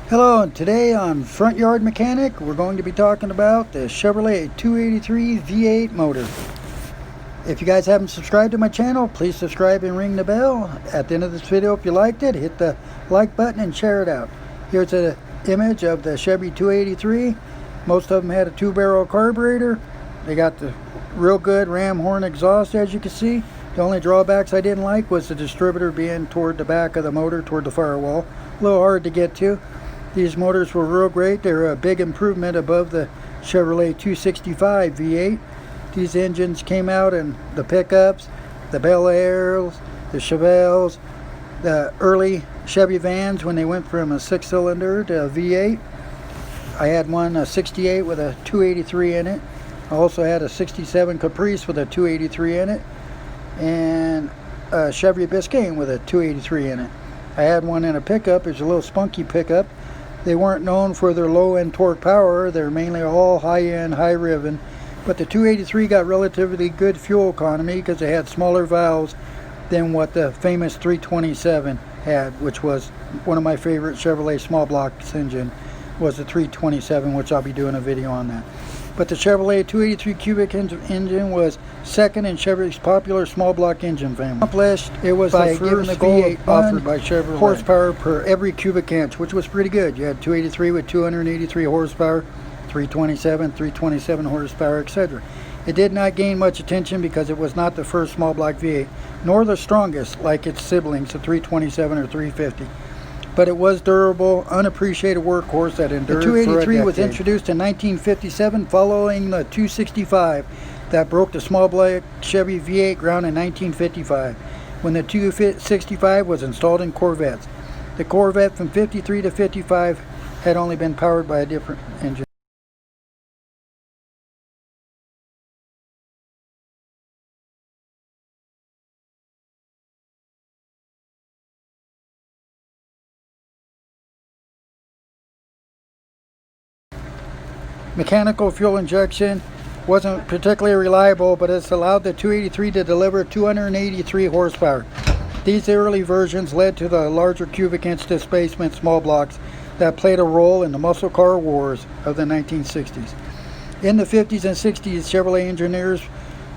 Hello, and today on Front Yard Mechanic, we're going to be talking about the Chevrolet 283 V8 motor. If you guys haven't subscribed to my channel, please subscribe and ring the bell. At the end of this video, if you liked it, hit the like button and share it out. Here's an image of the Chevy 283. Most of them had a 2-barrel carburetor. They got the real good ram horn exhaust, as you can see. The only drawbacks I didn't like was the distributor being toward the back of the motor, toward the firewall. A little hard to get to. These motors were real great. They were a big improvement above the Chevrolet 265 V8. These engines came out in the pickups, the Bel Airs, the Chevelles, the early Chevy vans when they went from a 6-cylinder to a V8. I had one, a 68 with a 283 in it. I also had a 67 Caprice with a 283 in it, and a Chevy Biscayne with a 283 in it. I had one in a pickup. It was a little spunky pickup. They weren't known for their low-end torque power. They're mainly all high-end, high-riven. But the 283 got relatively good fuel economy because they had smaller valves than what the famous 327 had, which was one of my favorite Chevrolet small blocks engine, was the 327, which I'll be doing a video on that. But the Chevrolet 283 cubic engine was second in Chevy's popular small block engine family. Accomplished, it was by giving the V8 offered by Chevrolet horsepower per every cubic inch, which was pretty good. You had 283 with 283 horsepower, 327 horsepower, etc. It did not gain much attention because it was not the first small block V8, nor the strongest like its siblings, the 327 or 350. But it was durable, unappreciated workhorse that endured. The 283 was introduced in 1957 following the 265 that broke the small block Chevy V8 ground in 1955 when the 265 was installed in Corvettes. The Corvette from 53 to 55 had only been powered by a different engine. Mechanical fuel injection wasn't particularly reliable, but it's allowed the 283 to deliver 283 horsepower. These early versions led to the larger cubic inch displacement small blocks that played a role in the muscle car wars of the 1960s. In the 50s and 60s, Chevrolet engineers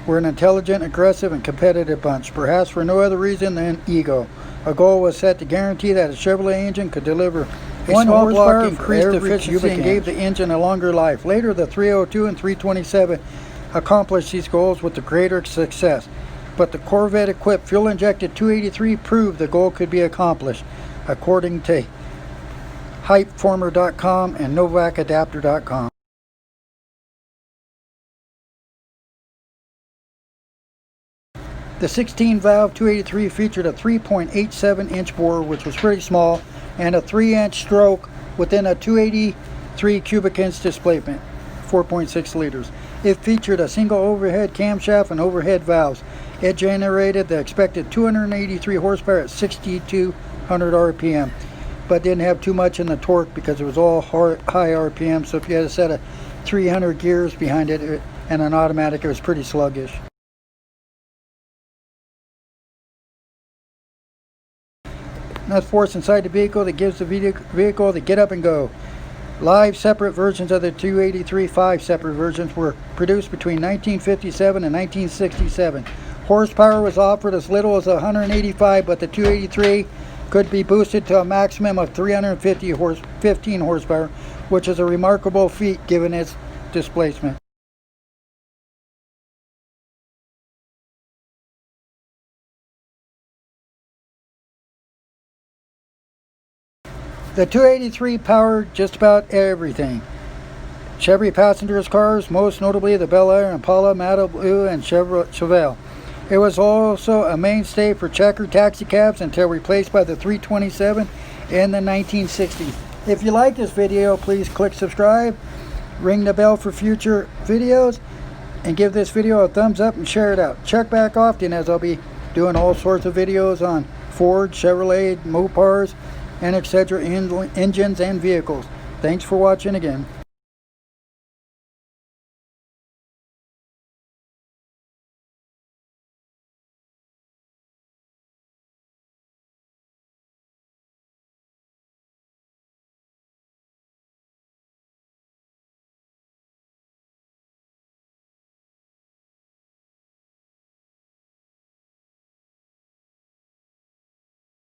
were an intelligent, aggressive, and competitive bunch, perhaps for no other reason than ego. A goal was set to guarantee that a Chevrolet engine could deliver one horsepower, increased efficiency, and gave the engine a longer life. Later, the 302 and 327 accomplished these goals with the greater success. But the Corvette-equipped fuel-injected 283 proved the goal could be accomplished, according to Hypeformer.com and NovacAdapter.com. The 16-valve 283 featured a 3.87-inch bore, which was pretty small, and a 3-inch stroke within a 283 cubic inch displacement, 4.6 liters. It featured a single overhead camshaft and overhead valves. It generated the expected 283 horsepower at 6,200 RPM, but didn't have too much in the torque because it was all high RPM. So if you had a set of 300 gears behind it and an automatic, it was pretty sluggish. Enough force inside the vehicle that gives the vehicle the get up and go. Live separate versions of the 283, 5 separate versions, were produced between 1957 and 1967. Horsepower was offered as little as 185, but the 283 could be boosted to a maximum of 315 horsepower, which is a remarkable feat given its displacement. The 283 powered just about everything. Chevy passengers cars, most notably the Bel Air, Impala, Malibu, and Chevelle. It was also a mainstay for checkered taxi cabs until replaced by the 327 in the 1960s. If you like this video, please click subscribe, ring the bell for future videos, and give this video a thumbs up and share it out. Check back often, as I'll be doing all sorts of videos on Ford, Chevrolet, Mopars, and etc. engines and vehicles. Thanks for watching again.